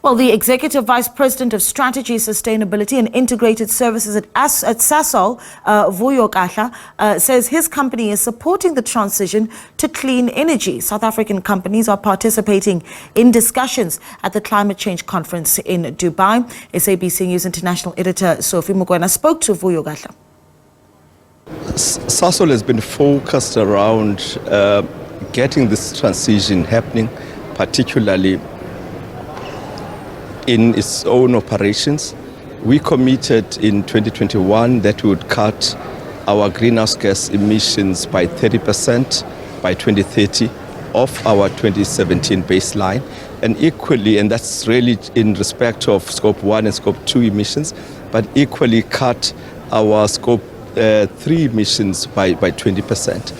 Well, the Executive Vice President of Strategy, Sustainability and Integrated Services at Sasol, Vuyo Kahla, says his company is supporting the transition to clean energy. South African companies are participating in discussions at the Climate Change Conference in Dubai. SABC News International Editor Sophie Mokoena spoke to Vuyo Kahla. Sasol has been focused around getting this transition happening, particularly in its own operations. We committed in 2021 that we would cut our greenhouse gas emissions by 30% by 2030 of our 2017 baseline. And equally, and that's really in respect of Scope 1 and Scope 2 emissions, but equally cut our Scope 3 emissions by 20%.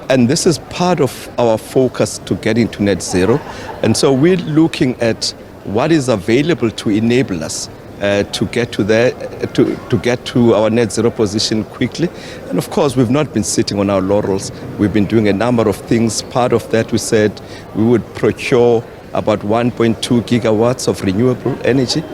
And this is part of our focus to getting to net zero. And so we're looking at what is available to enable us to get to there, to get to our net zero position quickly. And of course, we've not been sitting on our laurels. We've been doing a number of things. Part of that, we said we would procure about 1.2 gigawatts of renewable energy,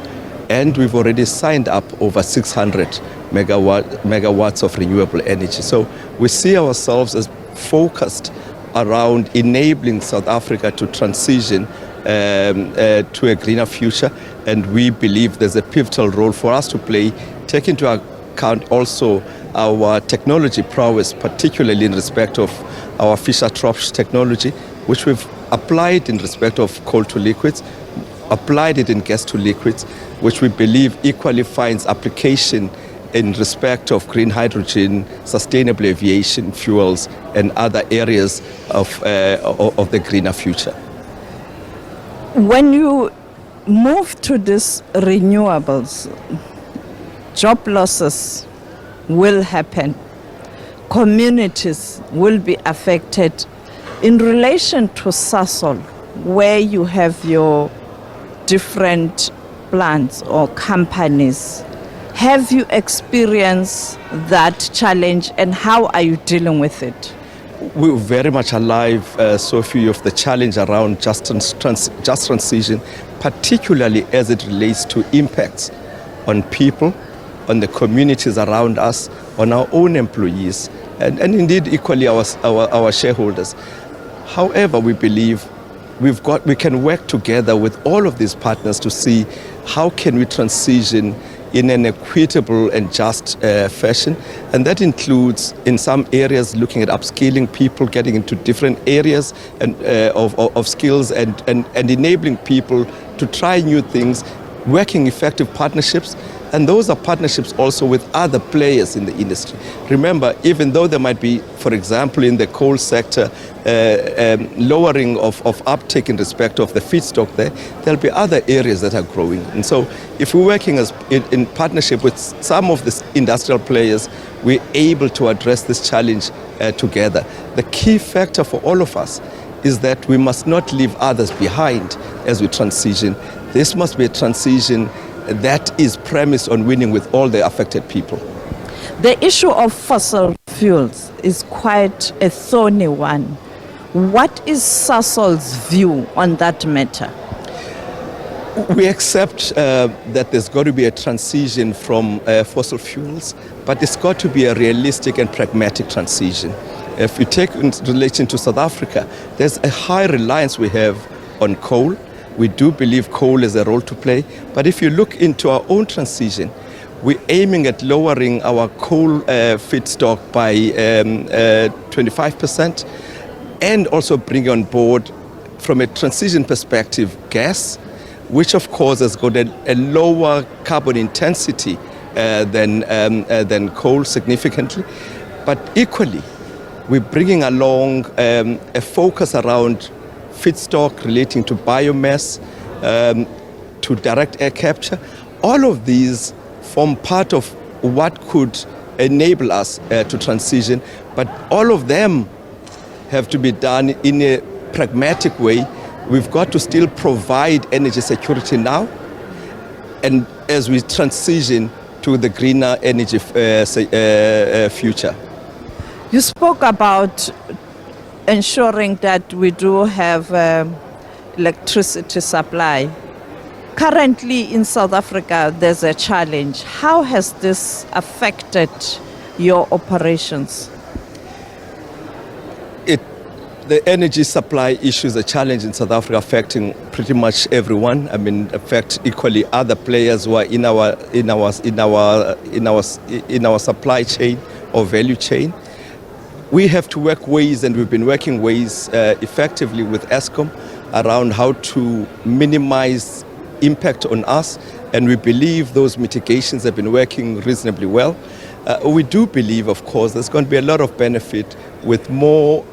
and we've already signed up over 600 megawatts of renewable energy. So we see ourselves as focused around enabling South Africa to transition to a greener future, and we believe there's a pivotal role for us to play, take into account also our technology prowess, particularly in respect of our Fischer-Tropsch technology, which we've applied in respect of coal to liquids, applied it in gas to liquids, which we believe equally finds application in respect of green hydrogen, sustainable aviation fuels, and other areas of the greener future. When you move to these renewables, job losses will happen. Communities will be affected. In relation to Sasol, where you have your different plants or companies, have you experienced that challenge, and how are you dealing with it? We're very much alive, Sophie, of the challenge around just transition, particularly as it relates to impacts on people, on the communities around us, on our own employees, and indeed equally our shareholders. However, we believe we can work together with all of these partners to see how can we transition in an equitable and just fashion. And that includes, in some areas, looking at upskilling people, getting into different areas and, of skills and enabling people to try new things, working effective partnerships. And those are partnerships also with other players in the industry. Remember, even though there might be, for example, in the coal sector, lowering of uptake in respect of the feedstock there'll be other areas that are growing. And so if we're working in partnership with some of the industrial players, we're able to address this challenge together. The key factor for all of us is that we must not leave others behind as we transition. This must be a transition that is premised on winning with all the affected people. The issue of fossil fuels is quite a thorny one. What is Sasol's view on that matter? We accept that there's got to be a transition from fossil fuels, but it's got to be a realistic and pragmatic transition. If we take in relation to South Africa, there's a high reliance we have on coal. We do believe coal has a role to play, but if you look into our own transition, we're aiming at lowering our coal feedstock by 25%, and also bring on board, from a transition perspective, gas, which of course has got a lower carbon intensity than coal significantly. But equally, we're bringing along a focus around feedstock relating to biomass, to direct air capture. All of these form part of what could enable us to transition, but all of them have to be done in a pragmatic way. We've got to still provide energy security now, and as we transition to the greener energy future. You spoke about ensuring that we do have electricity supply. Currently in South Africa, there's a challenge. How has this affected your operations? The energy supply issue is a challenge in South Africa, affecting pretty much everyone. I mean, affect equally other players who are in our supply chain or value chain. We have to work ways, and we've been working ways effectively with Eskom around how to minimize impact on us, and we believe those mitigations have been working reasonably well. We do believe, of course, there's going to be a lot of benefit with more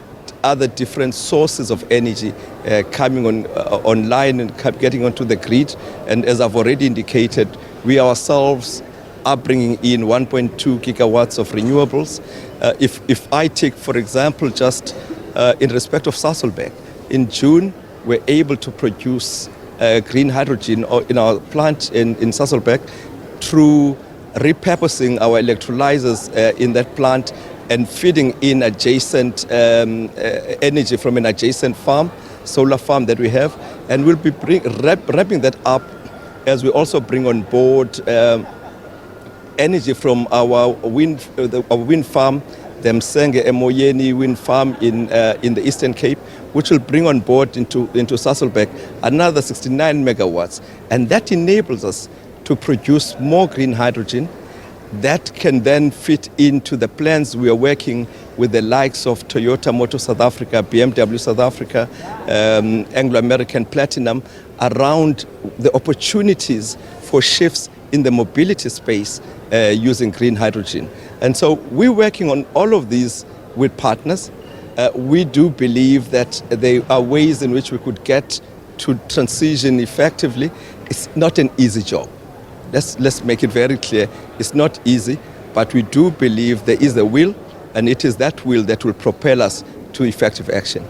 other different sources of energy coming online and getting onto the grid. And as I've already indicated, we ourselves are bringing in 1.2 gigawatts of renewables. If I take, for example, just in respect of Sasol, in June, we're able to produce green hydrogen in our plant in Sasol through repurposing our electrolyzers in that plant and feeding in adjacent energy from an adjacent farm, solar farm that we have. And we'll be ramping that up as we also bring on board energy from our wind farm, the Msenge Mokoena wind farm in the Eastern Cape, which will bring on board into Sasol another 69 megawatts. And that enables us to produce more green hydrogen that can then fit into the plans we are working with the likes of Toyota Motor South Africa, BMW South Africa, Anglo-American Platinum, around the opportunities for shifts in the mobility space using green hydrogen. And so we're working on all of these with partners. We do believe that there are ways in which we could get to transition effectively. It's not an easy job. Let's make it very clear. It's not easy, but we do believe there is a will, and it is that will that will propel us to effective action.